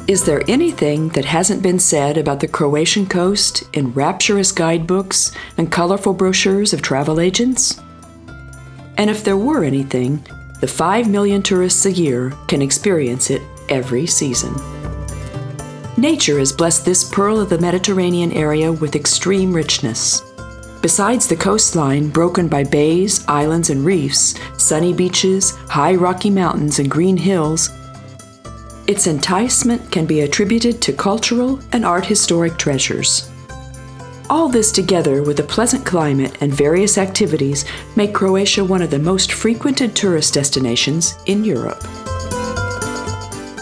Is there anything that hasn't been said about the Croatian coast in rapturous guidebooks and colorful brochures of travel agents? And if there were anything, the 5 million tourists a year can experience it every season. Nature has blessed this pearl of the Mediterranean area with extreme richness. Besides the coastline broken by bays, islands, and reefs, sunny beaches, high rocky mountains, and green hills, its enticement can be attributed to cultural and art historic treasures. All this together with a pleasant climate and various activities make Croatia one of the most frequented tourist destinations in Europe.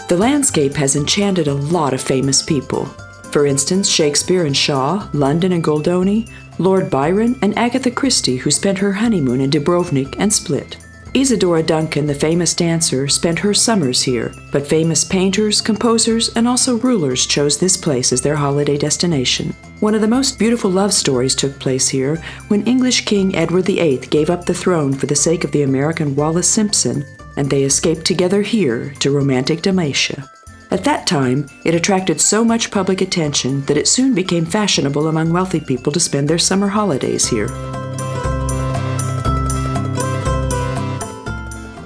The landscape has enchanted a lot of famous people. For instance, Shakespeare and Shaw, London and Goldoni, Lord Byron, and Agatha Christie, who spent her honeymoon in Dubrovnik and Split. Isadora Duncan, the famous dancer, spent her summers here, but famous painters, composers, and also rulers chose this place as their holiday destination. One of the most beautiful love stories took place here when English King Edward VIII gave up the throne for the sake of the American Wallis Simpson, and they escaped together here to romantic Dalmatia. At that time, it attracted so much public attention that it soon became fashionable among wealthy people to spend their summer holidays here.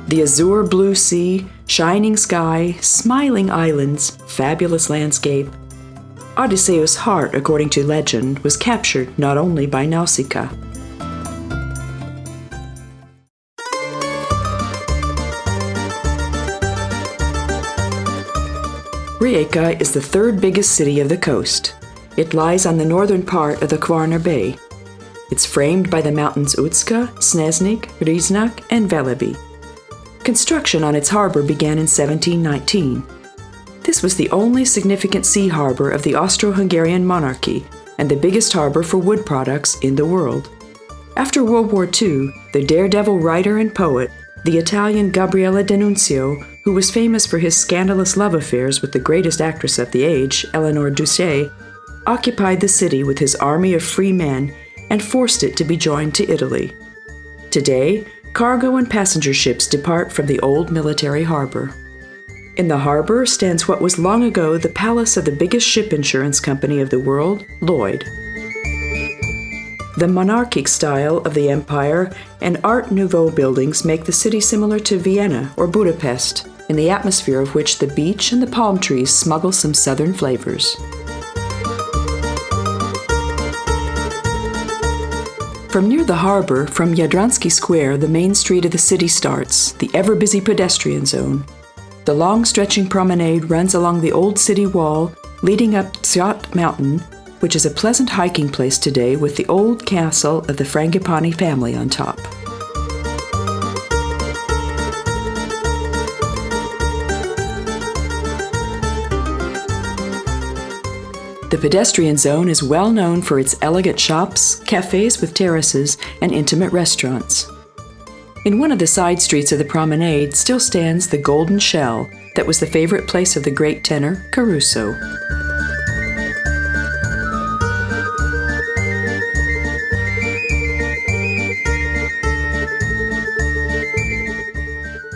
The azure blue sea, shining sky, smiling islands, fabulous landscape. Odysseus' heart, according to legend, was captured not only by Nausicaa. Rijeka is the third biggest city of the coast. It lies on the northern part of the Kvarner Bay. It's framed by the mountains Utska, Snežnik, Riznak, and Velebit. Construction on its harbor began in 1719. This was the only significant sea harbor of the Austro-Hungarian monarchy and the biggest harbor for wood products in the world. After World War II, the daredevil writer and poet, the Italian Gabriele D'Annunzio, who was famous for his scandalous love affairs with the greatest actress of the age, Eleanor Duse, occupied the city with his army of free men and forced it to be joined to Italy. Today, cargo and passenger ships depart from the old military harbor. In the harbor stands what was long ago the palace of the biggest ship insurance company of the world, Lloyd. The monarchic style of the empire and Art Nouveau buildings make the city similar to Vienna or Budapest, in the atmosphere of which the beach and the palm trees smuggle some southern flavors. From near the harbor, from Jadransky Square, the main street of the city starts, the ever-busy pedestrian zone. The long-stretching promenade runs along the old city wall, leading up Tsiot Mountain, which is a pleasant hiking place today with the old castle of the Frangipani family on top. The pedestrian zone is well known for its elegant shops, cafes with terraces, and intimate restaurants. In one of the side streets of the promenade still stands the Golden Shell that was the favorite place of the great tenor Caruso.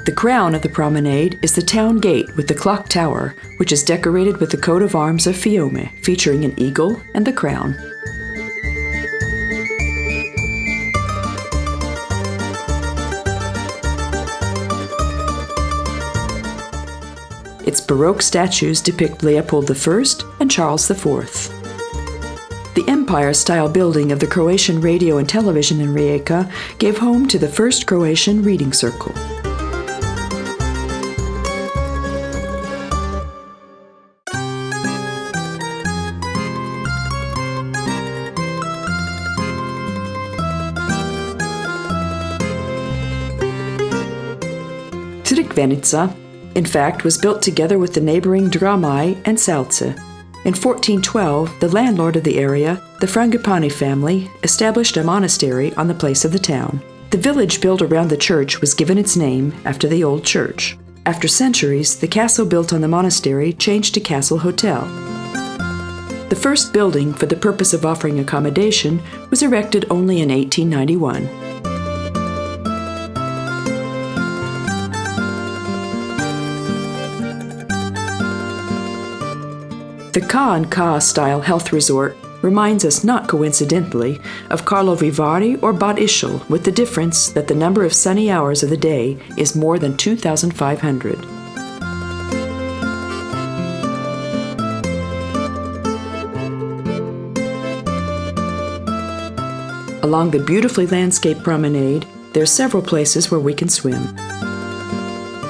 The crown of the promenade is the town gate with the clock tower, which is decorated with the coat of arms of Fiume, featuring an eagle and the crown. Its Baroque statues depict Leopold I and Charles IV. The Empire-style building of the Croatian radio and television in Rijeka gave home to the first Croatian reading circle. Crikvenica, in fact, was built together with the neighboring Dramai and Salce. In 1412, the landlord of the area, the Frangipani family, established a monastery on the place of the town. The village built around the church was given its name after the old church. After centuries, the castle built on the monastery changed to Castle Hotel. The first building for the purpose of offering accommodation was erected only in 1891. The Ka and Ka style health resort reminds us not coincidentally of Karlovy Vary or Bad Ischl, with the difference that the number of sunny hours of the day is more than 2,500. Along the beautifully landscaped promenade, there are several places where we can swim.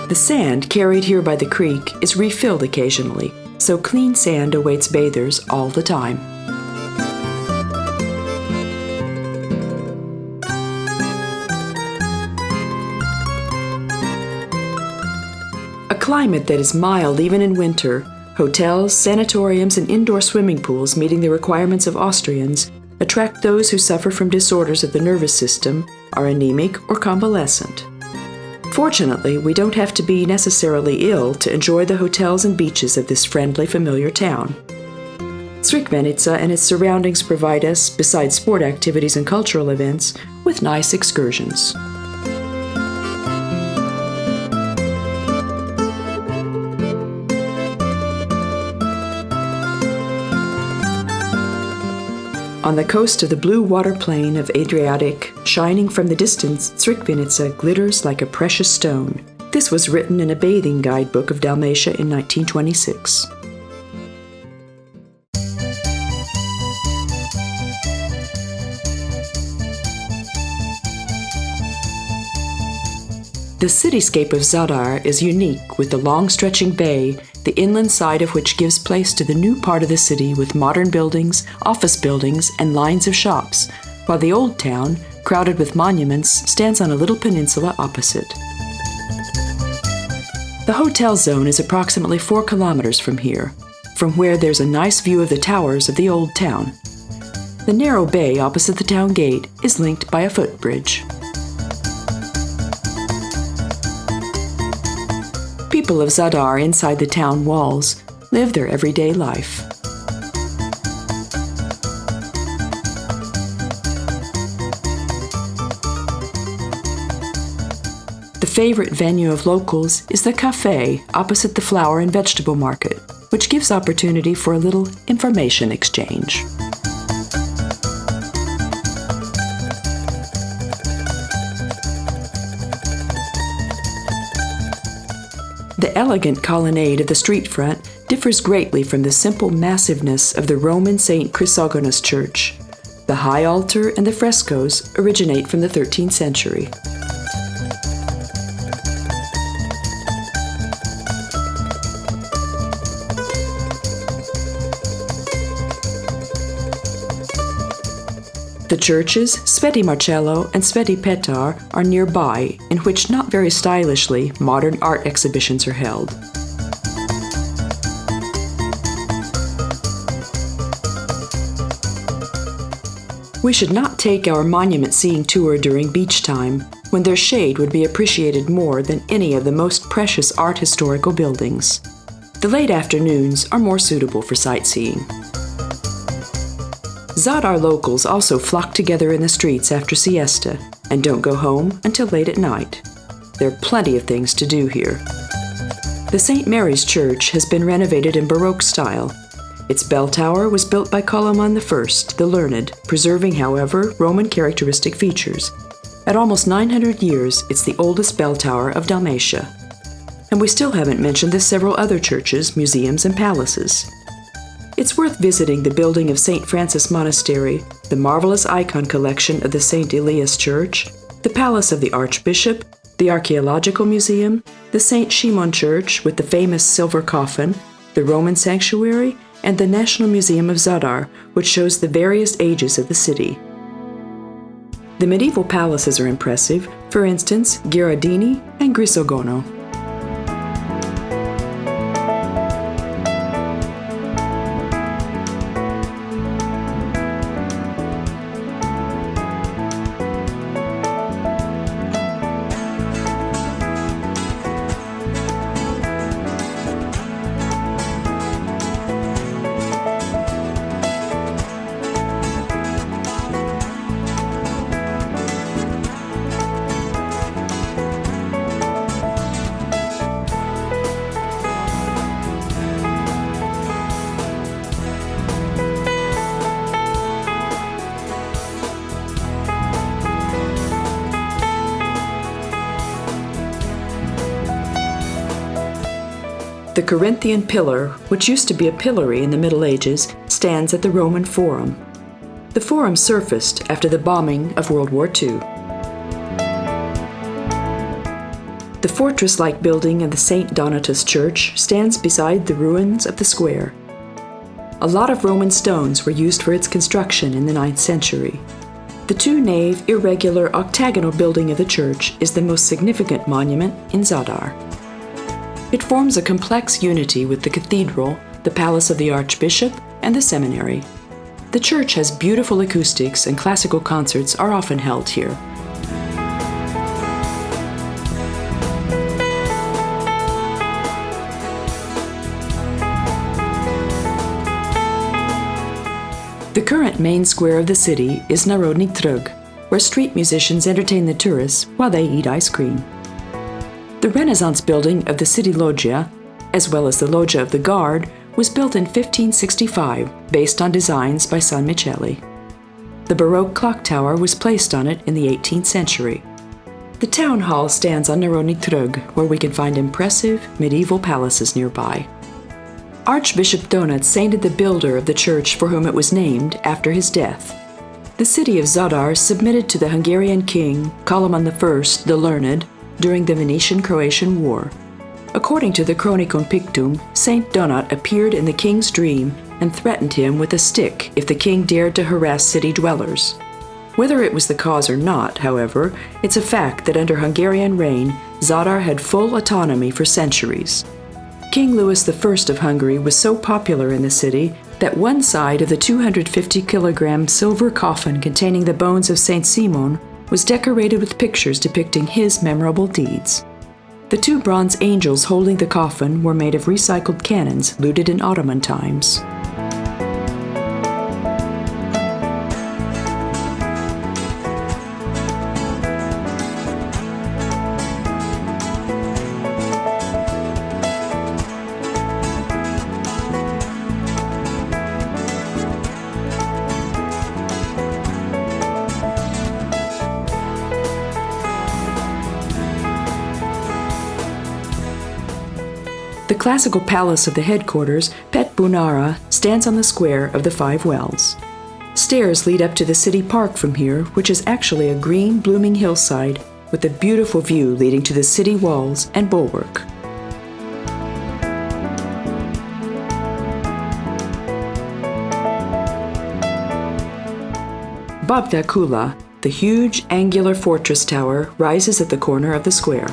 The sand carried here by the creek is refilled occasionally, so clean sand awaits bathers all the time. A climate that is mild even in winter, hotels, sanatoriums, and indoor swimming pools meeting the requirements of Austrians attract those who suffer from disorders of the nervous system, are anemic, or convalescent. Fortunately, we don't have to be necessarily ill to enjoy the hotels and beaches of this friendly, familiar town. Crkvenica and its surroundings provide us, besides sport activities and cultural events, with nice excursions. On the coast of the blue water plain of Adriatic, shining from the distance, Crkvenica glitters like a precious stone. This was written in a bathing guidebook of Dalmatia in 1926. The cityscape of Zadar is unique, with the long-stretching bay, the inland side of which gives place to the new part of the city with modern buildings, office buildings, and lines of shops, while the old town, crowded with monuments, stands on a little peninsula opposite. The hotel zone is approximately 4 kilometers from here, from where there's a nice view of the towers of the old town. The narrow bay opposite the town gate is linked by a footbridge. People of Zadar inside the town walls live their everyday life. The favorite venue of locals is the cafe opposite the flower and vegetable market, which gives opportunity for a little information exchange. The elegant colonnade of the street front differs greatly from the simple massiveness of the Roman St. Chrysogonus Church. The high altar and the frescoes originate from the 13th century. The churches, Sveti Marcello and Sveti Petar, are nearby, in which not very stylishly modern art exhibitions are held. We should not take our monument-seeing tour during beach time, when their shade would be appreciated more than any of the most precious art historical buildings. The late afternoons are more suitable for sightseeing. Zadar locals also flock together in the streets after siesta and don't go home until late at night. There are plenty of things to do here. The St. Mary's Church has been renovated in Baroque style. Its bell tower was built by Coloman I, the Learned, preserving, however, Roman characteristic features. At almost 900 years, it's the oldest bell tower of Dalmatia. And we still haven't mentioned the several other churches, museums, and palaces. It's worth visiting the building of St. Francis Monastery, the marvelous icon collection of the St. Elias Church, the palace of the Archbishop, the Archaeological Museum, the St. Shimon Church with the famous silver coffin, the Roman sanctuary, and the National Museum of Zadar, which shows the various ages of the city. The medieval palaces are impressive, for instance, Gherardini and Grisogono. The Corinthian pillar, which used to be a pillory in the Middle Ages, stands at the Roman Forum. The Forum surfaced after the bombing of World War II. The fortress-like building of the St. Donatus Church stands beside the ruins of the square. A lot of Roman stones were used for its construction in the 9th century. The two-nave, irregular, octagonal building of the church is the most significant monument in Zadar. It forms a complex unity with the cathedral, the palace of the archbishop, and the seminary. The church has beautiful acoustics and classical concerts are often held here. The current main square of the city is Narodni Trg, where street musicians entertain the tourists while they eat ice cream. The Renaissance building of the city loggia, as well as the loggia of the Guard, was built in 1565 based on designs by San Michele. The Baroque clock tower was placed on it in the 18th century. The town hall stands on Narodni Trg, where we can find impressive medieval palaces nearby. Archbishop Donat sainted the builder of the church for whom it was named after his death. The city of Zadar submitted to the Hungarian king, Kaloman I the Learned, during the Venetian-Croatian War. According to the Chronicon Pictum, Saint Donat appeared in the king's dream and threatened him with a stick if the king dared to harass city dwellers. Whether it was the cause or not, however, it's a fact that under Hungarian reign, Zadar had full autonomy for centuries. King Louis I of Hungary was so popular in the city that one side of the 250-kilogram silver coffin containing the bones of Saint Simon was decorated with pictures depicting his memorable deeds. The two bronze angels holding the coffin were made of recycled cannons looted in Ottoman times. The classical palace of the headquarters, Pet Bunara, stands on the square of the Five Wells. Stairs lead up to the city park from here, which is actually a green, blooming hillside with a beautiful view leading to the city walls and bulwark. Babda Kula, the huge, angular fortress tower, rises at the corner of the square.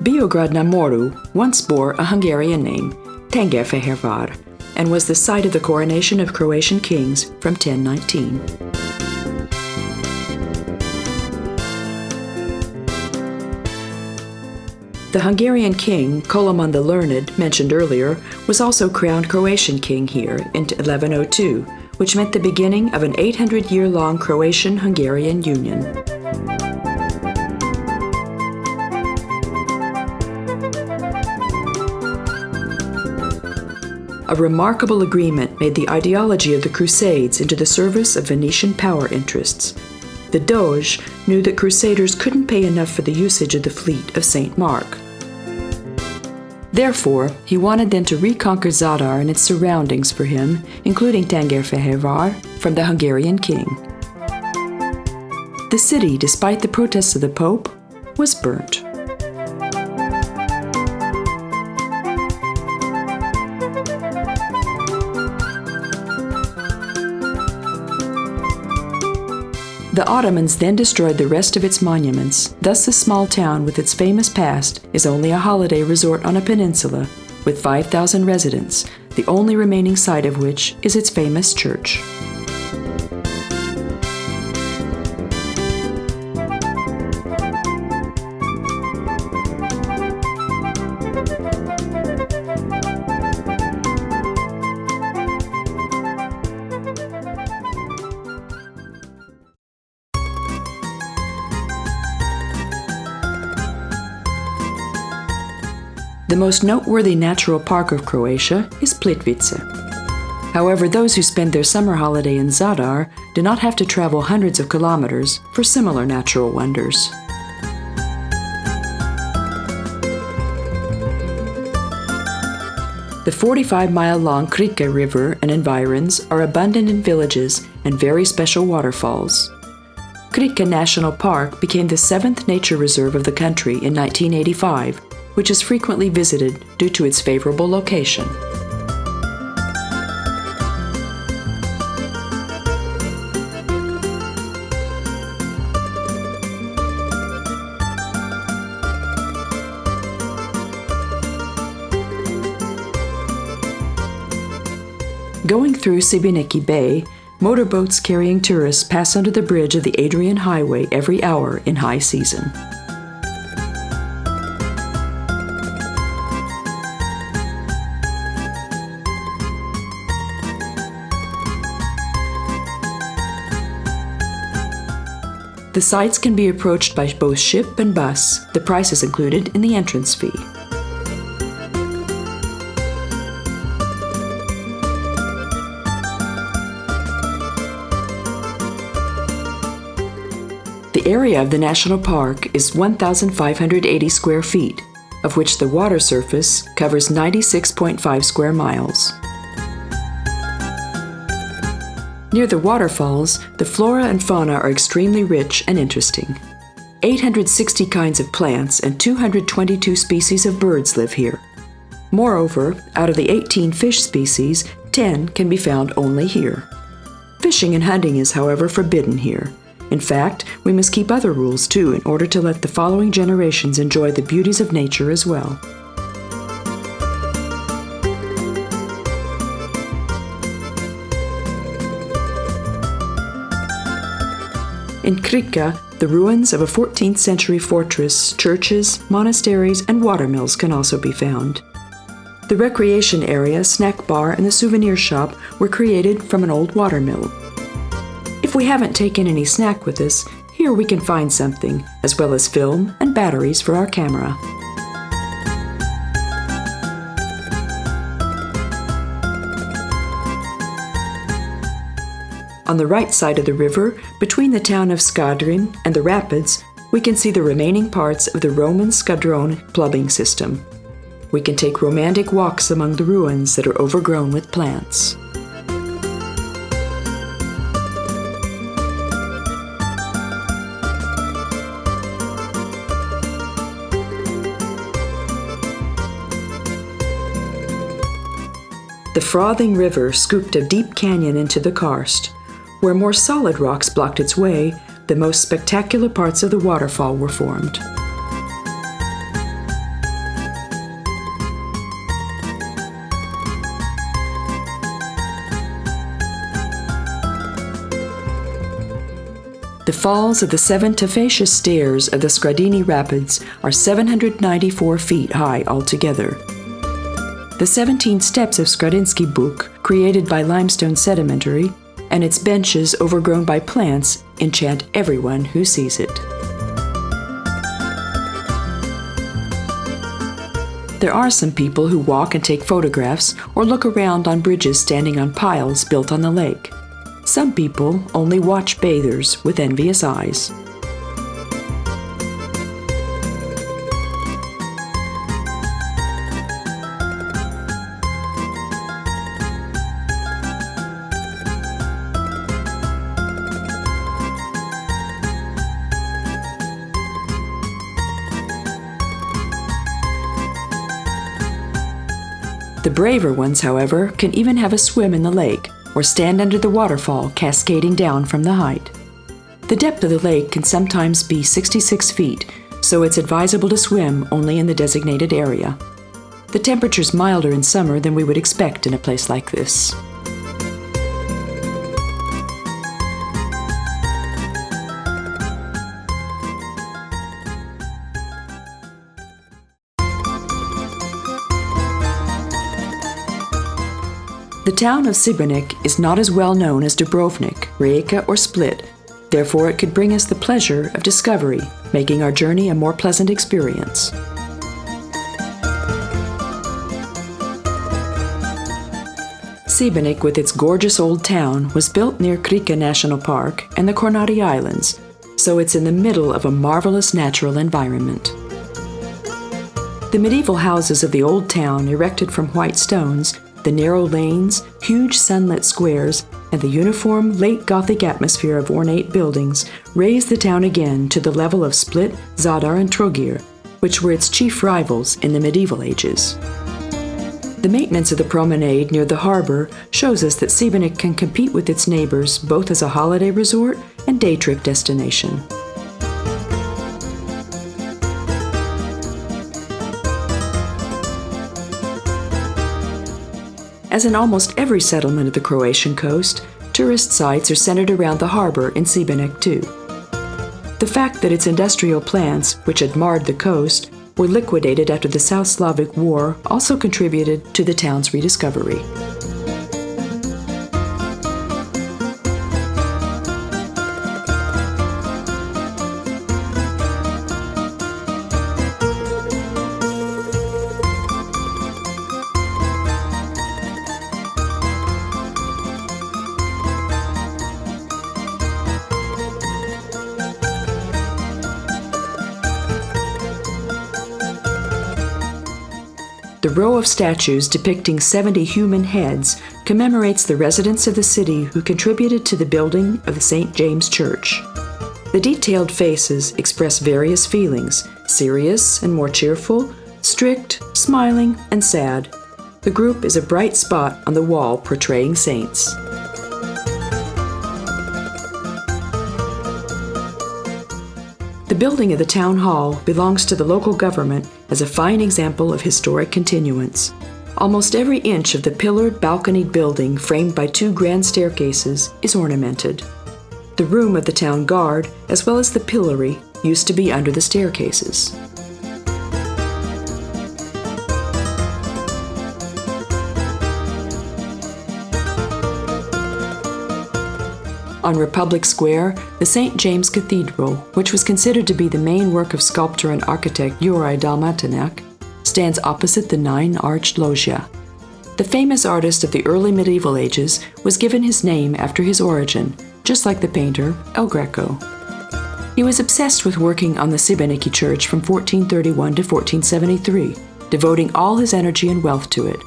Beograd na Moru once bore a Hungarian name, Tengerfehérvár, and was the site of the coronation of Croatian kings from 1019. The Hungarian king, Koloman the Learned, mentioned earlier, was also crowned Croatian king here in 1102, which meant the beginning of an 800-year-long Croatian-Hungarian union. A remarkable agreement made the ideology of the Crusades into the service of Venetian power interests. The Doge knew that Crusaders couldn't pay enough for the usage of the fleet of St. Mark. Therefore, he wanted them to reconquer Zadar and its surroundings for him, including Tengerfehérvár, from the Hungarian king. The city, despite the protests of the Pope, was burnt. The Ottomans then destroyed the rest of its monuments, thus the small town with its famous past is only a holiday resort on a peninsula with 5,000 residents, the only remaining site of which is its famous church. The most noteworthy natural park of Croatia is Plitvice. However, those who spend their summer holiday in Zadar do not have to travel hundreds of kilometers for similar natural wonders. The 45-mile-long Krka River and environs are abundant in villages and very special waterfalls. Krka National Park became the 7th nature reserve of the country in 1985, which is frequently visited due to its favorable location. Going through Šibenik Bay, motorboats carrying tourists pass under the bridge of the Adrian Highway every hour in high season. The sites can be approached by both ship and bus. The price is included in the entrance fee. The area of the national park is 1,580 square feet, of which the water surface covers 96.5 square miles. Near the waterfalls, the flora and fauna are extremely rich and interesting. 860 kinds of plants and 222 species of birds live here. Moreover, out of the 18 fish species, 10 can be found only here. Fishing and hunting is, however, forbidden here. In fact, we must keep other rules too in order to let the following generations enjoy the beauties of nature as well. In Krka, the ruins of a 14th century fortress, churches, monasteries, and watermills can also be found. The recreation area, snack bar, and the souvenir shop were created from an old watermill. If we haven't taken any snack with us, here we can find something, as well as film and batteries for our camera. On the right side of the river, between the town of Skadrin and the rapids, we can see the remaining parts of the Roman Skadron plumbing system. We can take romantic walks among the ruins that are overgrown with plants. The frothing river scooped a deep canyon into the karst. Where more solid rocks blocked its way, the most spectacular parts of the waterfall were formed. The falls of the 7 tufaceous stairs of the Skradini Rapids are 794 feet high altogether. The 17 steps of Skradinsky Buk, created by limestone sedimentary, and its benches overgrown by plants, enchant everyone who sees it. There are some people who walk and take photographs or look around on bridges standing on piles built on the lake. Some people only watch bathers with envious eyes. The braver ones, however, can even have a swim in the lake or stand under the waterfall cascading down from the height. The depth of the lake can sometimes be 66 feet, so it's advisable to swim only in the designated area. The temperature's milder in summer than we would expect in a place like this. The town of Šibenik is not as well known as Dubrovnik, Rijeka, or Split. Therefore, it could bring us the pleasure of discovery, making our journey a more pleasant experience. Šibenik, with its gorgeous old town, was built near Krka National Park and the Kornati Islands, so it's in the middle of a marvelous natural environment. The medieval houses of the old town, erected from white stones, the narrow lanes, huge sunlit squares, and the uniform late Gothic atmosphere of ornate buildings raised the town again to the level of Split, Zadar, and Trogir, which were its chief rivals in the medieval ages. The maintenance of the promenade near the harbor shows us that Šibenik can compete with its neighbors both as a holiday resort and day trip destination. As in almost every settlement of the Croatian coast, tourist sites are centered around the harbor in Šibenik too. The fact that its industrial plants, which had marred the coast, were liquidated after the South Slavic War also contributed to the town's rediscovery. The row of statues depicting 70 human heads commemorates the residents of the city who contributed to the building of the St. James Church. The detailed faces express various feelings: serious and more cheerful, strict, smiling, and sad. The group is a bright spot on the wall portraying saints. The building of the town hall belongs to the local government as a fine example of historic continuance. Almost every inch of the pillared, balconied building, framed by two grand staircases, is ornamented. The room of the town guard, as well as the pillory, used to be under the staircases. On Republic Square, the St. James Cathedral, which was considered to be the main work of sculptor and architect Juraj Dalmatinec, stands opposite the nine-arched loggia. The famous artist of the early medieval ages was given his name after his origin, just like the painter El Greco. He was obsessed with working on the Šibeniki church from 1431 to 1473, devoting all his energy and wealth to it.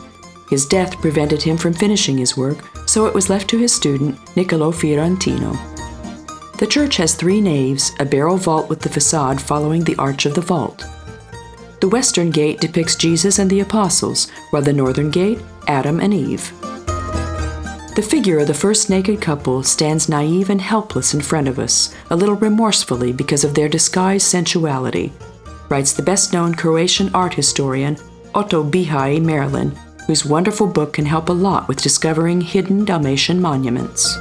His death prevented him from finishing his work, so it was left to his student, Niccolò Fiorentino. The church has 3 naves, a barrel vault with the facade following the arch of the vault. The western gate depicts Jesus and the apostles, while the northern gate, Adam and Eve. The figure of the first naked couple stands naive and helpless in front of us, a little remorsefully because of their disguised sensuality, writes the best-known Croatian art historian Otto Bihaj Merlin, whose wonderful book can help a lot with discovering hidden Dalmatian monuments.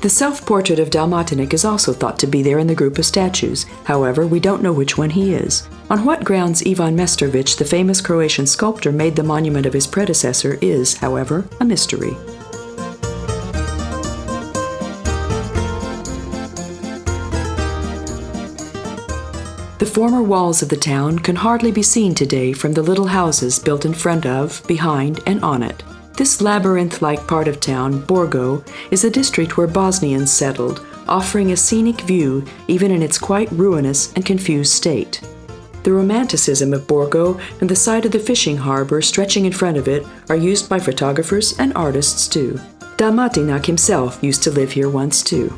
The self-portrait of Dalmatinec is also thought to be there in the group of statues. However, we don't know which one he is. On what grounds Ivan Mestrović, the famous Croatian sculptor, made the monument of his predecessor is, however, a mystery. The former walls of the town can hardly be seen today from the little houses built in front of, behind, and on it. This labyrinth-like part of town, Borgo, is a district where Bosnians settled, offering a scenic view even in its quite ruinous and confused state. The romanticism of Borgo and the site of the fishing harbor stretching in front of it are used by photographers and artists too. Dalmatinec himself used to live here once too.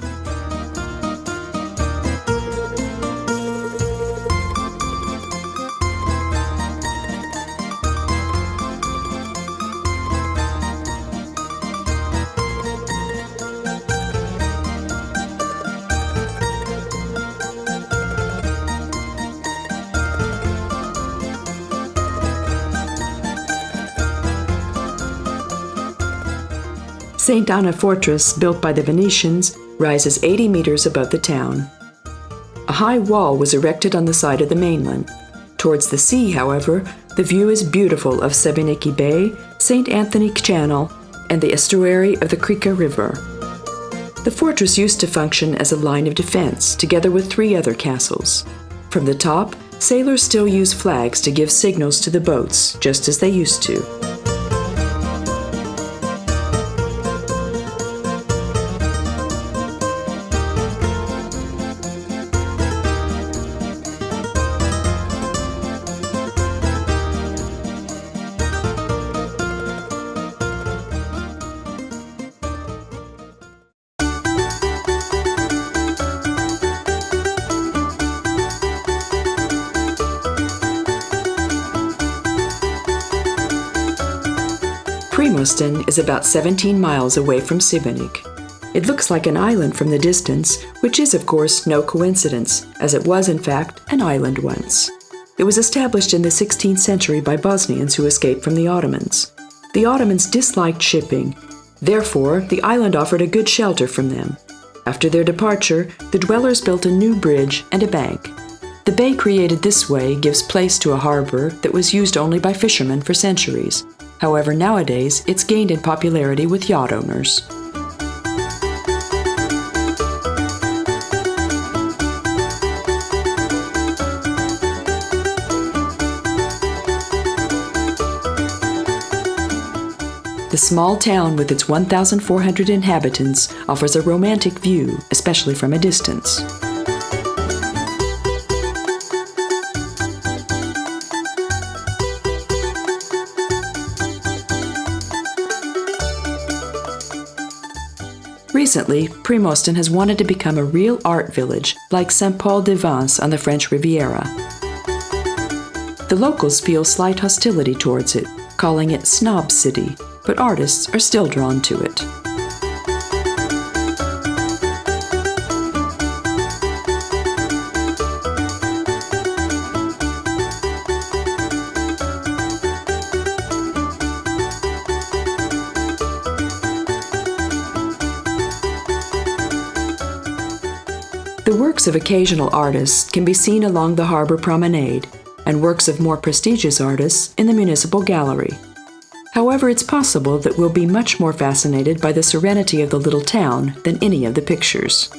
St. Anna Fortress, built by the Venetians, rises 80 meters above the town. A high wall was erected on the side of the mainland. Towards the sea, however, the view is beautiful of Šibeniki Bay, St. Anthony Channel, and the estuary of the Krka River. The fortress used to function as a line of defense, together with 3 other castles. From the top, Sailors still use flags to give signals to the boats, just as they used to. Primostan is about 17 miles away from Šibenik. It looks like an island from the distance, which is of course no coincidence, as it was in fact an island once. It was established in the 16th century by Bosnians who escaped from the Ottomans. The Ottomans disliked shipping, therefore the island offered a good shelter from them. After their departure, the dwellers built a new bridge and a bank. The bay created this way gives place to a harbor that was used only by fishermen for centuries. However, nowadays, it's gained in popularity with yacht owners. The small town with its 1,400 inhabitants offers a romantic view, especially from a distance. Recently, Primostan has wanted to become a real art village, like Saint-Paul-de-Vence on the French Riviera. The locals feel slight hostility towards it, calling it Snob City, but artists are still drawn to it. The works of occasional artists can be seen along the harbor promenade, and works of more prestigious artists in the municipal gallery. However, it's possible that we'll be much more fascinated by the serenity of the little town than any of the pictures.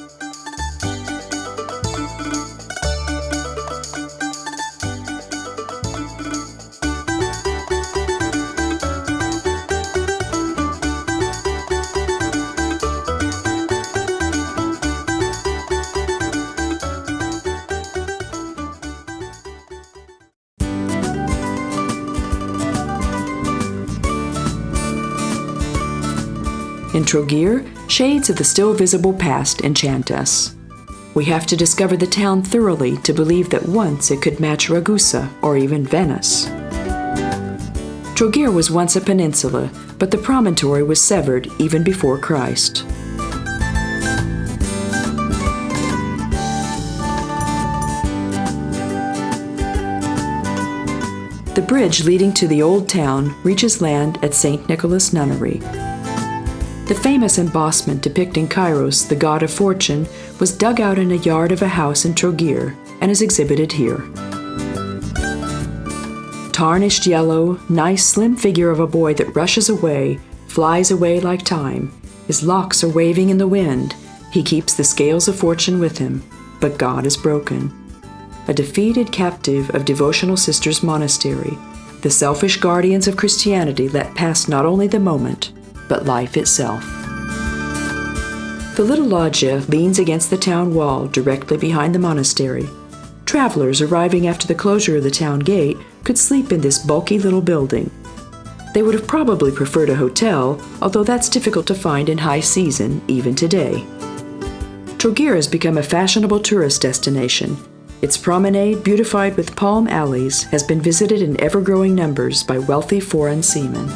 In Trogir, shades of the still visible past enchant us. We have to discover the town thoroughly to believe that once it could match Ragusa or even Venice. Trogir was once a peninsula, but the promontory was severed even before Christ. The bridge leading to the old town reaches land at St. Nicholas Nunnery. The famous embossment depicting Kairos, the god of fortune, was dug out in a yard of a house in Trogir and is exhibited here. Tarnished yellow, nice slim figure of a boy that rushes away, flies away like time. His locks are waving in the wind. He keeps the scales of fortune with him, but God is broken. A defeated captive of Devotional Sisters Monastery, the selfish guardians of Christianity let pass not only the moment, but life itself. The little loggia leans against the town wall directly behind the monastery. Travelers arriving after the closure of the town gate could sleep in this bulky little building. They would have probably preferred a hotel, although that's difficult to find in high season even today. Trogir has become a fashionable tourist destination. Its promenade, beautified with palm alleys, has been visited in ever-growing numbers by wealthy foreign seamen.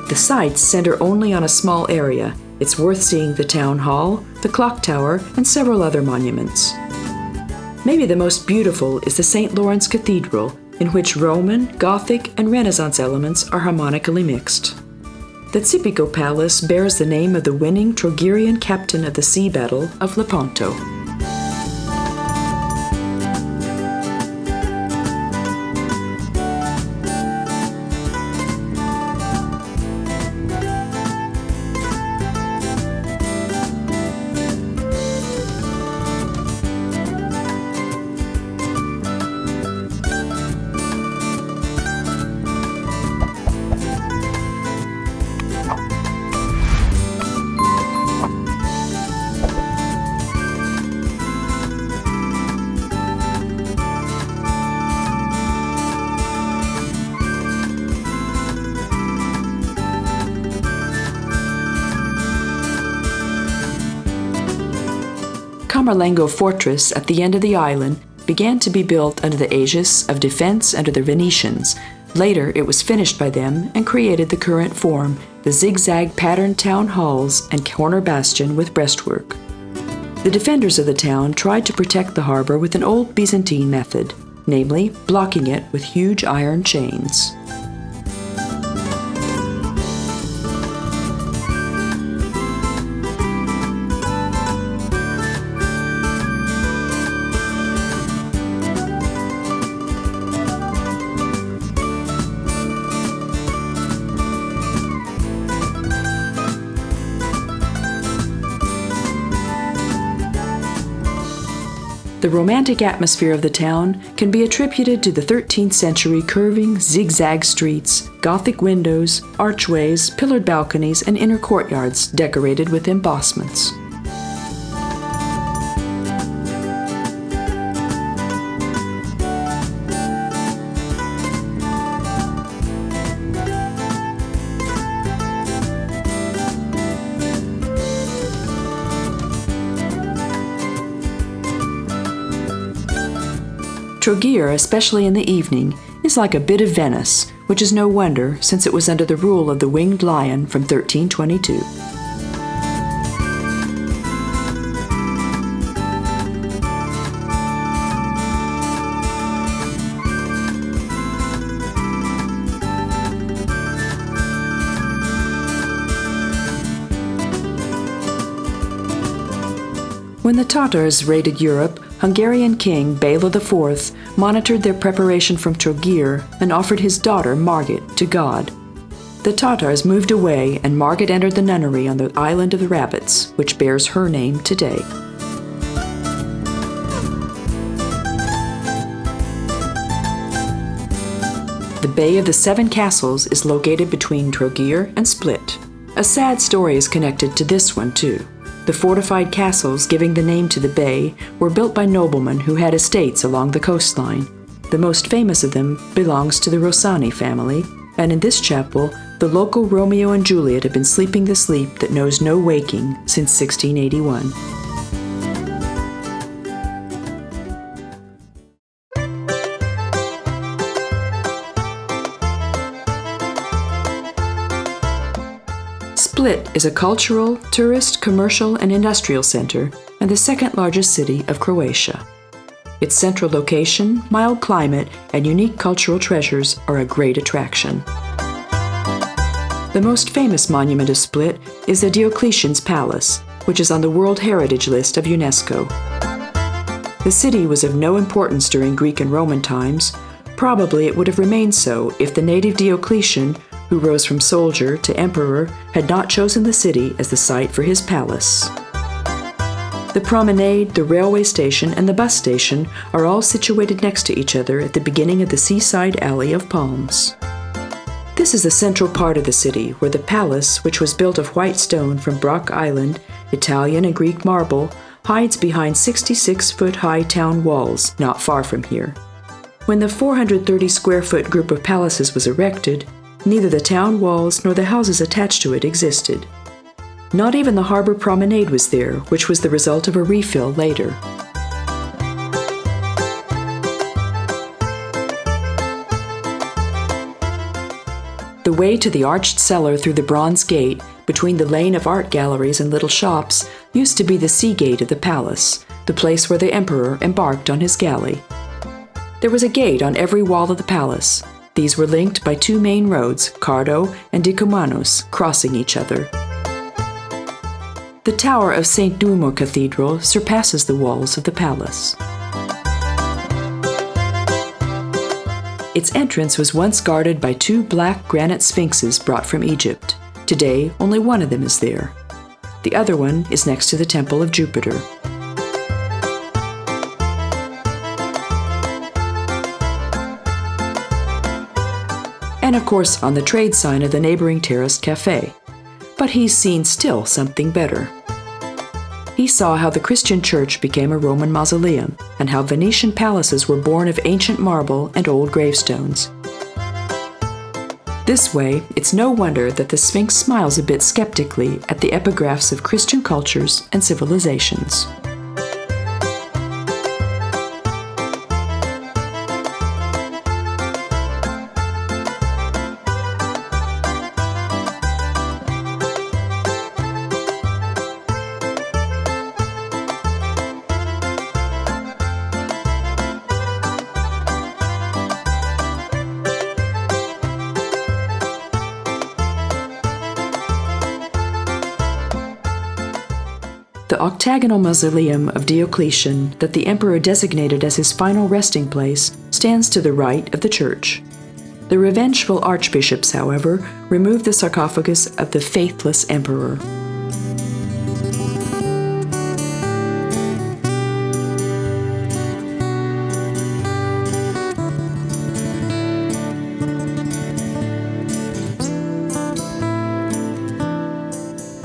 The sights center only on a small area. It's worth seeing the town hall, the clock tower, and several other monuments. Maybe the most beautiful is the St. Lawrence Cathedral, in which Roman, Gothic, and Renaissance elements are harmonically mixed. The Zipico Palace bears the name of the winning Trogirian captain of the sea battle of Lepanto. Camerlengo fortress at the end of the island began to be built under the aegis of defense under the Venetians. Later, it was finished by them and created the current form, the zigzag patterned town halls and corner bastion with breastwork. The defenders of the town tried to protect the harbor with an old Byzantine method, namely blocking it with huge iron chains. The romantic atmosphere of the town can be attributed to the 13th century curving, zigzag streets, Gothic windows, archways, pillared balconies, and inner courtyards decorated with embossments. Trogir, especially in the evening, is like a bit of Venice, which is no wonder since it was under the rule of the winged lion from 1322. When the Tatars raided Europe, Hungarian King Bela IV monitored their preparation from Trogir and offered his daughter Margit to God. The Tatars moved away and Margit entered the nunnery on the island of the Rabbits, which bears her name today. The Bay of the Seven Castles is located between Trogir and Split. A sad story is connected to this one too. The fortified castles giving the name to the bay were built by noblemen who had estates along the coastline. The most famous of them belongs to the Rossani family, and in this chapel, the local Romeo and Juliet have been sleeping the sleep that knows no waking since 1681. Split is a cultural, tourist, commercial, and industrial center and the second largest city of Croatia. Its central location, mild climate, and unique cultural treasures are a great attraction. The most famous monument of Split is the Diocletian's Palace, which is on the World Heritage List of UNESCO. The city was of no importance during Greek and Roman times. Probably it would have remained so if the native Diocletian, who rose from soldier to emperor, had not chosen the city as the site for his palace. The promenade, the railway station, and the bus station are all situated next to each other at the beginning of the seaside alley of palms. This is the central part of the city, where the palace, which was built of white stone from Baroque Island, Italian and Greek marble, hides behind 66-foot-high town walls not far from here. When the 430-square-foot group of palaces was erected, neither the town walls nor the houses attached to it existed. Not even the harbor promenade was there, which was the result of a refill later. The way to the arched cellar through the bronze gate, between the lane of art galleries and little shops, used to be the sea gate of the palace, the place where the emperor embarked on his galley. There was a gate on every wall of the palace. These were linked by two main roads, Cardo and Dicumanus, crossing each other. The tower of St. Dumo Cathedral surpasses the walls of the palace. Its entrance was once guarded by two black granite sphinxes brought from Egypt. Today, only one of them is there. The other one is next to the Temple of Jupiter. And of course on the trade sign of the neighboring terraced cafe. But he's seen still something better. He saw how the Christian church became a Roman mausoleum, and how Venetian palaces were born of ancient marble and old gravestones. This way, it's no wonder that the Sphinx smiles a bit skeptically at the epigraphs of Christian cultures and civilizations. The octagonal mausoleum of Diocletian that the emperor designated as his final resting place stands to the right of the church. The revengeful archbishops, however, removed the sarcophagus of the faithless emperor.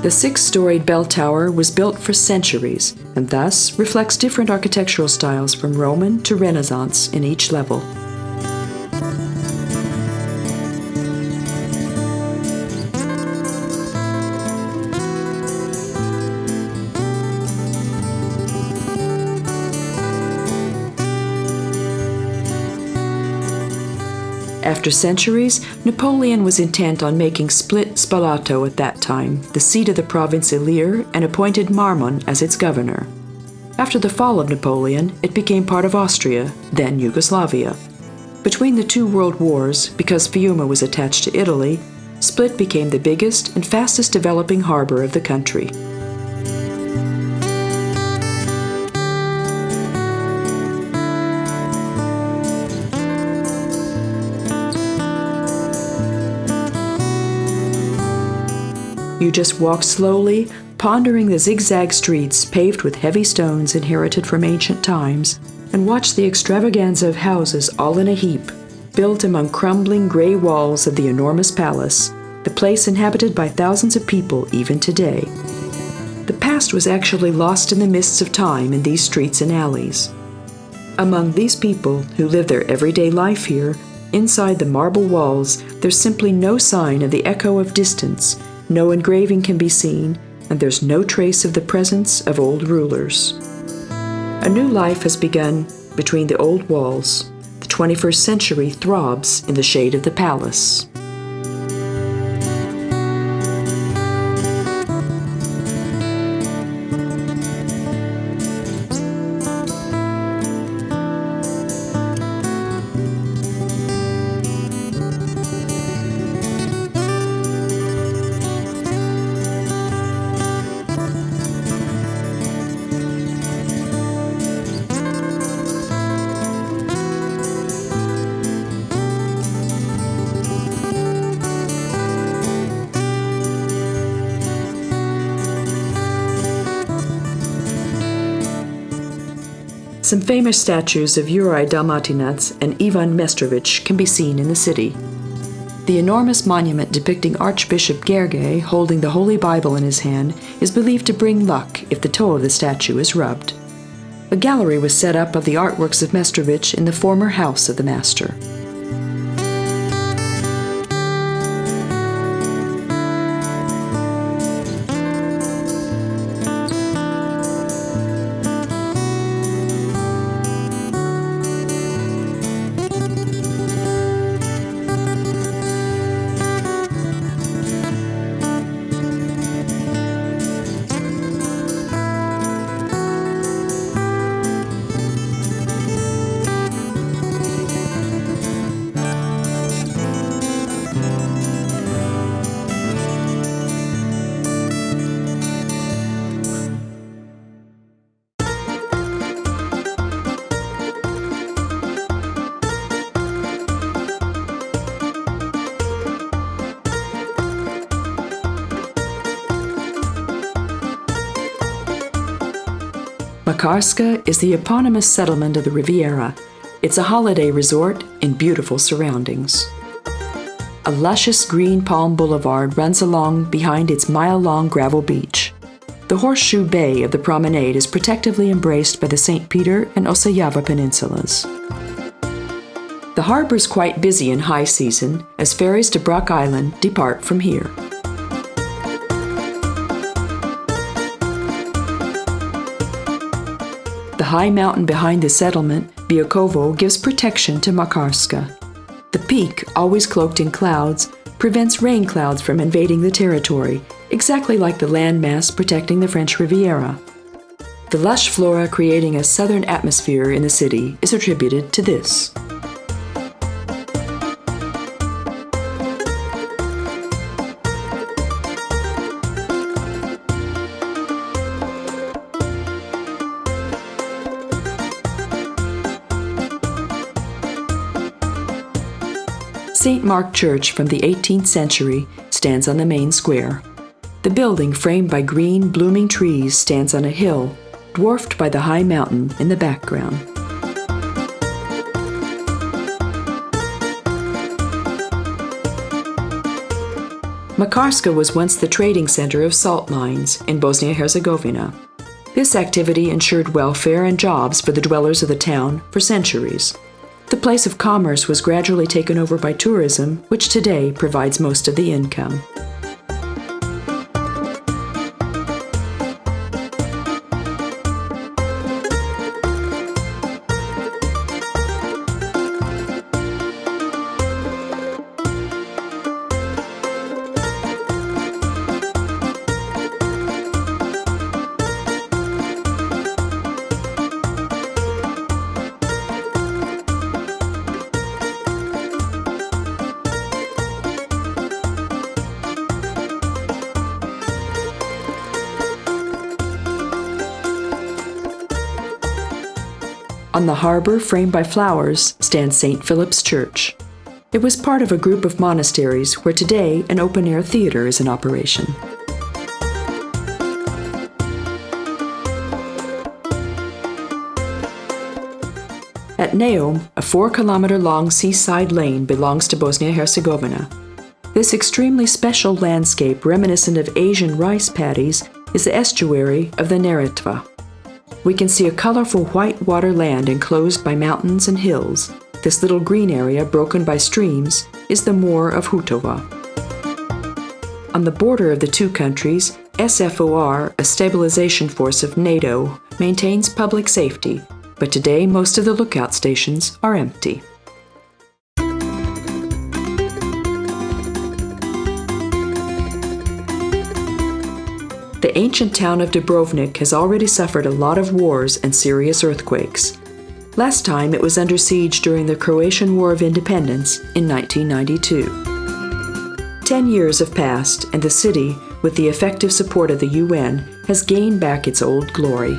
The six-storied bell tower was built for centuries and thus reflects different architectural styles from Roman to Renaissance in each level. After centuries, Napoleon was intent on making Split Spalato at that time the seat of the province Illyr and appointed Marmon as its governor. After the fall of Napoleon, it became part of Austria, then Yugoslavia. Between the two world wars, because Fiume was attached to Italy, Split became the biggest and fastest developing harbor of the country. You just walk slowly, pondering the zigzag streets paved with heavy stones inherited from ancient times, and watch the extravaganza of houses all in a heap, built among crumbling gray walls of the enormous palace, the place inhabited by thousands of people even today. The past was actually lost in the mists of time in these streets and alleys. Among these people who live their everyday life here, inside the marble walls, there's simply no sign of the echo of distance. No engraving can be seen, and there's no trace of the presence of old rulers. A new life has begun between the old walls. The 21st century throbs in the shade of the palace. Some famous statues of Juraj Dalmatinac and Ivan Mestrovich can be seen in the city. The enormous monument depicting Archbishop Gergely holding the Holy Bible in his hand is believed to bring luck if the toe of the statue is rubbed. A gallery was set up of the artworks of Mestrovich in the former house of the master. Makarska is the eponymous settlement of the Riviera. It's a holiday resort in beautiful surroundings. A luscious green palm boulevard runs along behind its mile-long gravel beach. The horseshoe bay of the promenade is protectively embraced by the St. Peter and Osijava peninsulas. The harbor is quite busy in high season as ferries to Brock Island depart from here. The high mountain behind the settlement, Biokovo, gives protection to Makarska. The peak, always cloaked in clouds, prevents rain clouds from invading the territory, exactly like the landmass protecting the French Riviera. The lush flora creating a southern atmosphere in the city is attributed to this. St. Mark Church from the 18th century stands on the main square. The building, framed by green, blooming trees, stands on a hill, dwarfed by the high mountain in the background. Makarska was once the trading center of salt mines in Bosnia-Herzegovina. This activity ensured welfare and jobs for the dwellers of the town for centuries. The place of commerce was gradually taken over by tourism, which today provides most of the income. On the harbor, framed by flowers, stands St. Philip's Church. It was part of a group of monasteries where today an open-air theater is in operation. At Neum, a 4-kilometer-long seaside lane belongs to Bosnia-Herzegovina. This extremely special landscape, reminiscent of Asian rice paddies, is the estuary of the Neretva. We can see a colorful white water land enclosed by mountains and hills. This little green area, broken by streams, is the Moor of Hutova. On the border of the two countries, SFOR, a stabilization force of NATO, maintains public safety, but today most of the lookout stations are empty. The ancient town of Dubrovnik has already suffered a lot of wars and serious earthquakes. Last time it was under siege during the Croatian War of Independence in 1992. 10 years have passed, and the city, with the effective support of the UN, has gained back its old glory.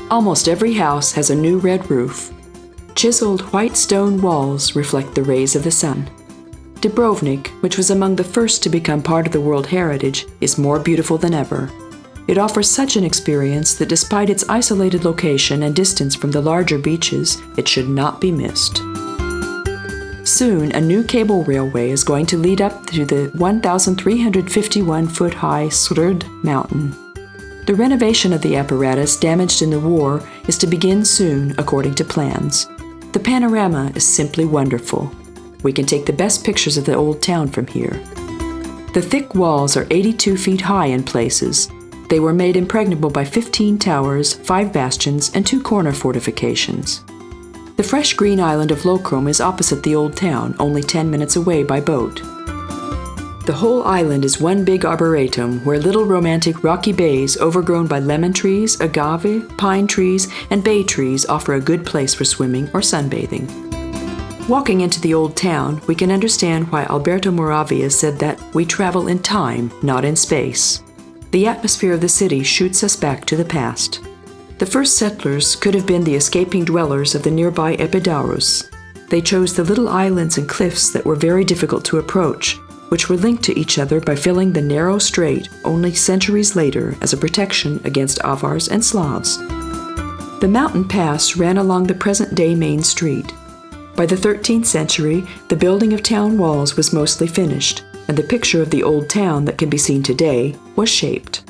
Almost every house has a new red roof. Chiseled white stone walls reflect the rays of the sun. Dubrovnik, which was among the first to become part of the World Heritage, is more beautiful than ever. It offers such an experience that despite its isolated location and distance from the larger beaches, it should not be missed. Soon, a new cable railway is going to lead up to the 1,351-foot-high Srd mountain. The renovation of the apparatus damaged in the war is to begin soon, according to plans. The panorama is simply wonderful. We can take the best pictures of the old town from here. The thick walls are 82 feet high in places. They were made impregnable by 15 towers, 5 bastions, and 2 corner fortifications. The fresh green island of Lokrum is opposite the old town, only 10 minutes away by boat. The whole island is one big arboretum where little romantic rocky bays overgrown by lemon trees, agave, pine trees, and bay trees offer a good place for swimming or sunbathing. Walking into the old town, we can understand why Alberto Moravia said that we travel in time, not in space. The atmosphere of the city shoots us back to the past. The first settlers could have been the escaping dwellers of the nearby Epidaurus. They chose the little islands and cliffs that were very difficult to approach, which were linked to each other by filling the narrow strait only centuries later as a protection against Avars and Slavs. The mountain pass ran along the present-day main street. By the 13th century, the building of town walls was mostly finished, and the picture of the old town that can be seen today was shaped.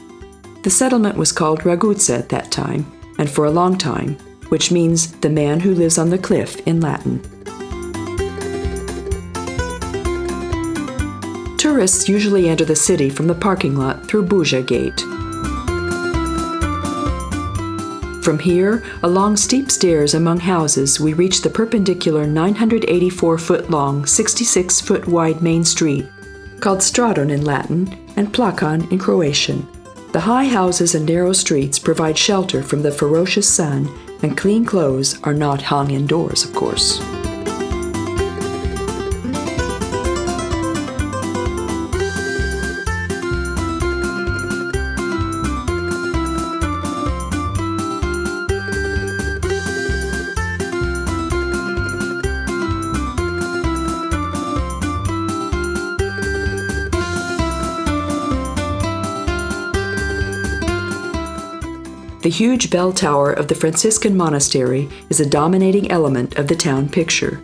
The settlement was called Raguzza at that time, and for a long time, which means the man who lives on the cliff in Latin. Tourists usually enter the city from the parking lot through Buja Gate. From here, along steep stairs among houses, we reach the perpendicular 984-foot-long, 66-foot-wide main street, called Stradon in Latin and Plakan in Croatian. The high houses and narrow streets provide shelter from the ferocious sun, and clean clothes are not hung indoors, of course. The huge bell tower of the Franciscan monastery is a dominating element of the town picture.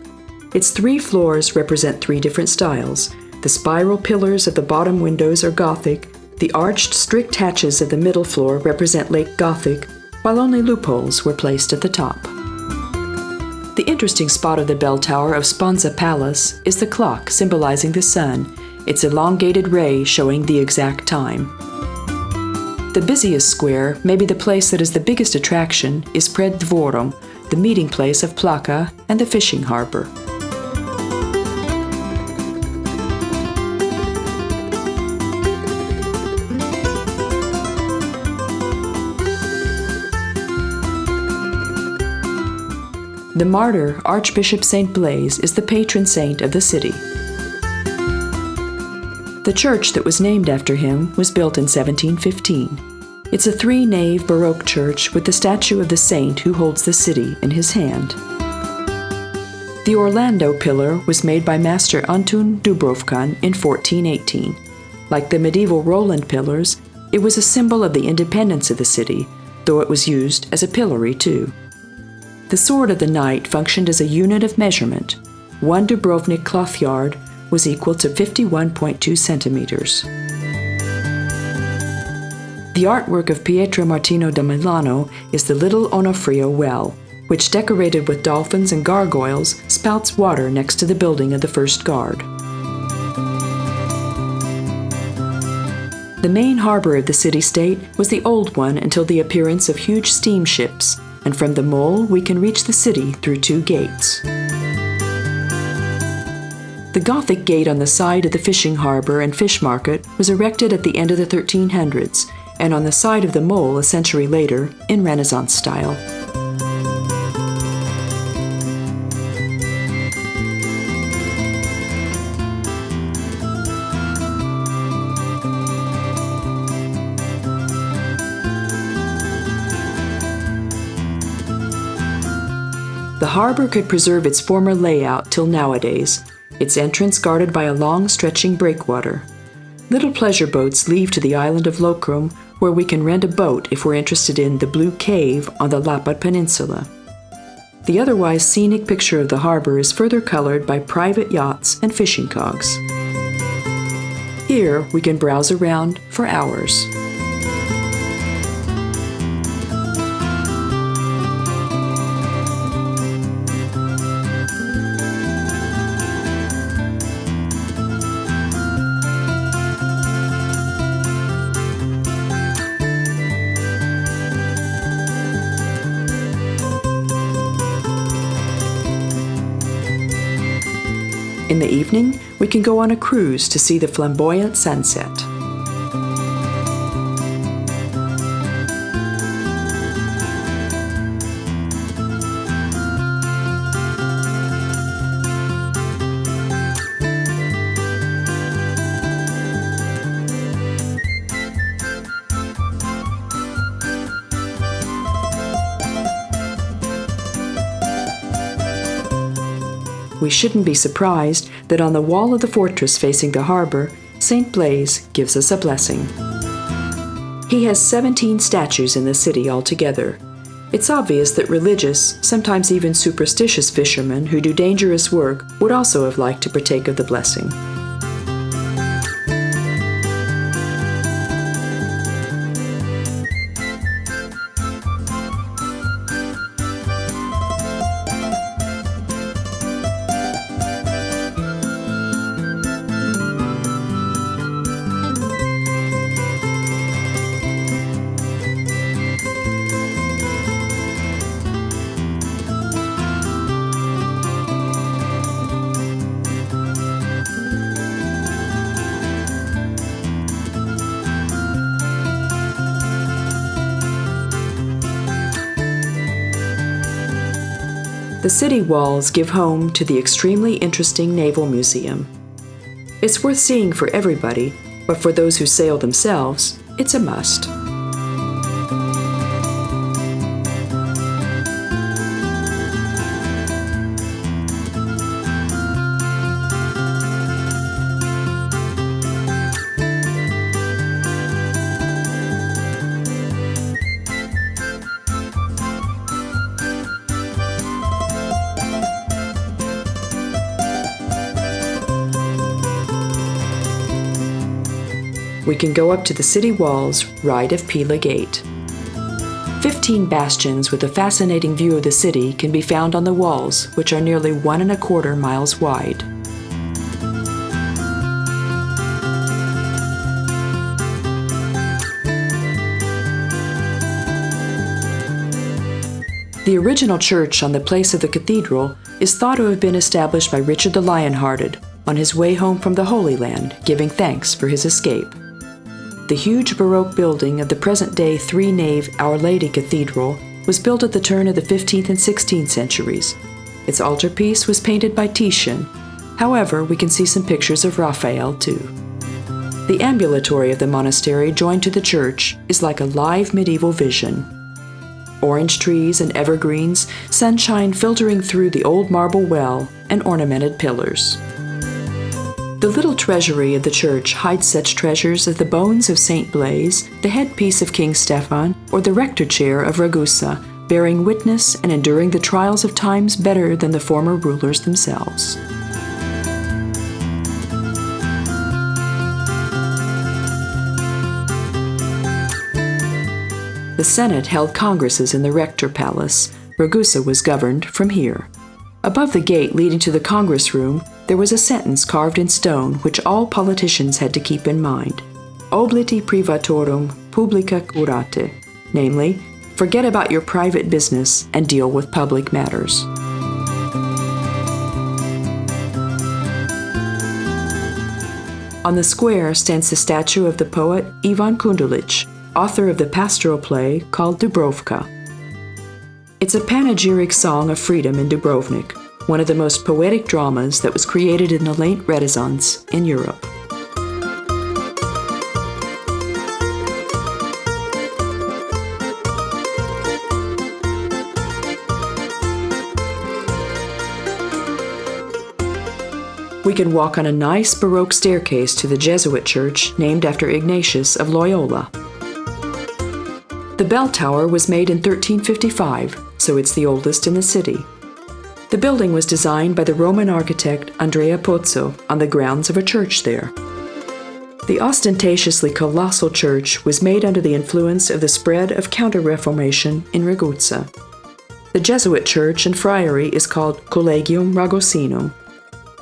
Its 3 floors represent 3 different styles. The spiral pillars of the bottom windows are Gothic, the arched strict hatches of the middle floor represent late Gothic, while only loopholes were placed at the top. The interesting spot of the bell tower of Sponza Palace is the clock symbolizing the sun, its elongated ray showing the exact time. The busiest square, maybe the place that is the biggest attraction, is Pred Dvorom, the meeting place of Plaka and the fishing harbor. The martyr, Archbishop St. Blaise, is the patron saint of the city. The church that was named after him was built in 1715. It's a 3-nave baroque church with the statue of the saint who holds the city in his hand. The Orlando pillar was made by Master Antun Dubrovkan in 1418. Like the medieval Roland pillars, it was a symbol of the independence of the city, though it was used as a pillory too. The sword of the knight functioned as a unit of measurement. 1 Dubrovnik cloth yard was equal to 51.2 centimeters. The artwork of Pietro Martino da Milano is the little Onofrio well, which, decorated with dolphins and gargoyles, spouts water next to the building of the first guard. The main harbor of the city-state was the old one until the appearance of huge steamships, and from the mole we can reach the city through 2 gates. The Gothic gate on the side of the fishing harbor and fish market was erected at the end of the 1300s, and on the side of the mole a century later in Renaissance style. The harbor could preserve its former layout till nowadays, its entrance guarded by a long stretching breakwater. Little pleasure boats leave to the island of Lokrum, where we can rent a boat if we're interested in the Blue Cave on the Lapad Peninsula. The otherwise scenic picture of the harbor is further colored by private yachts and fishing cogs. Here we can browse around for hours. In the evening, we can go on a cruise to see the flamboyant sunset. We shouldn't be surprised that on the wall of the fortress facing the harbor, St. Blaise gives us a blessing. He has 17 statues in the city altogether. It's obvious that religious, sometimes even superstitious fishermen who do dangerous work would also have liked to partake of the blessing. The city walls give home to the extremely interesting Naval Museum. It's worth seeing for everybody, but for those who sail themselves, it's a must. we can go up to the city walls right of Pila Gate. 15 bastions with a fascinating view of the city can be found on the walls, which are nearly 1¼ miles wide. The original church on the place of the cathedral is thought to have been established by Richard the Lionhearted on his way home from the Holy Land, giving thanks for his escape. The huge Baroque building of the present-day three-nave Our Lady Cathedral was built at the turn of the 15th and 16th centuries. Its altarpiece was painted by Titian. However, we can see some pictures of Raphael too. The ambulatory of the monastery joined to the church is like a live medieval vision. Orange trees and evergreens, sunshine filtering through the old marble well and ornamented pillars. The little treasury of the church hides such treasures as the bones of Saint Blaise, the headpiece of King Stephan, or the rector chair of Ragusa, bearing witness and enduring the trials of times better than the former rulers themselves. The Senate held congresses in the Rector Palace. Ragusa was governed from here. Above the gate leading to the Congress room, there was a sentence carved in stone which all politicians had to keep in mind. Obliti privatorum publica curate, namely, forget about your private business and deal with public matters. On the square stands the statue of the poet Ivan Kundulic, author of the pastoral play called Dubrovka. It's a panegyric song of freedom in Dubrovnik, one of the most poetic dramas that was created in the late Renaissance in Europe. We can walk on a nice Baroque staircase to the Jesuit church named after Ignatius of Loyola. The bell tower was made in 1355, so it's the oldest in the city. The building was designed by the Roman architect Andrea Pozzo on the grounds of a church there. The ostentatiously colossal church was made under the influence of the spread of Counter-Reformation in Ragusa. The Jesuit church and friary is called Collegium Ragusinum.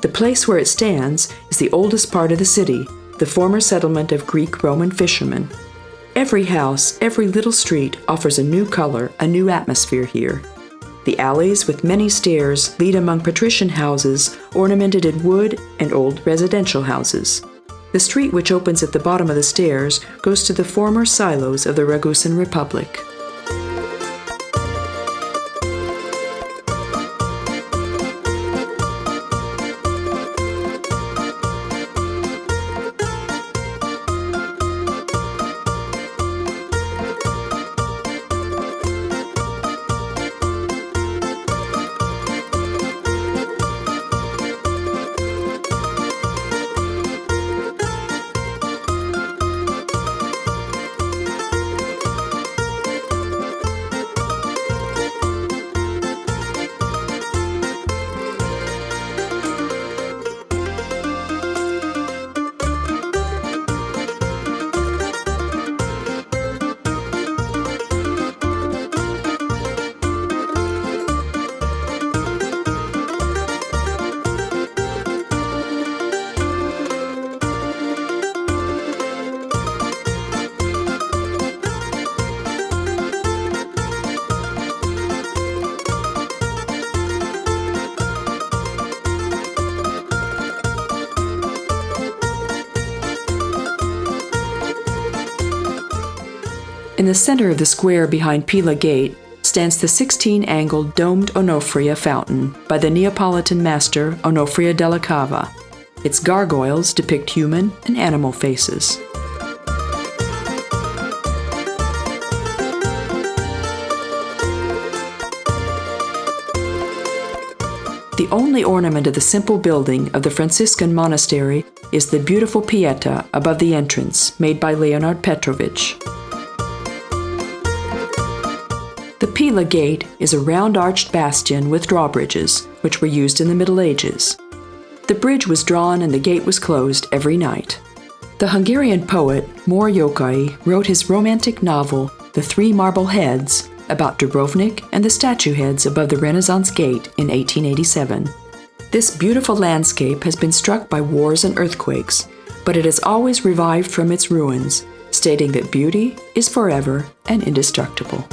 The place where it stands is the oldest part of the city, the former settlement of Greek-Roman fishermen. Every house, every little street offers a new color, a new atmosphere here. The alleys with many stairs lead among patrician houses ornamented in wood and old residential houses. The street which opens at the bottom of the stairs goes to the former silos of the Ragusan Republic. In the center of the square behind Pila Gate stands the 16-angled domed Onofria fountain by the Neapolitan master Onofrio della Cava. Its gargoyles depict human and animal faces. The only ornament of the simple building of the Franciscan monastery is the beautiful Pieta above the entrance, made by Leonard Petrovich. The Pila Gate is a round-arched bastion with drawbridges, which were used in the Middle Ages. The bridge was drawn and the gate was closed every night. The Hungarian poet Mór Jókai wrote his romantic novel, The Three Marble Heads, about Dubrovnik and the statue heads above the Renaissance Gate in 1887. This beautiful landscape has been struck by wars and earthquakes, but it has always revived from its ruins, stating that beauty is forever and indestructible.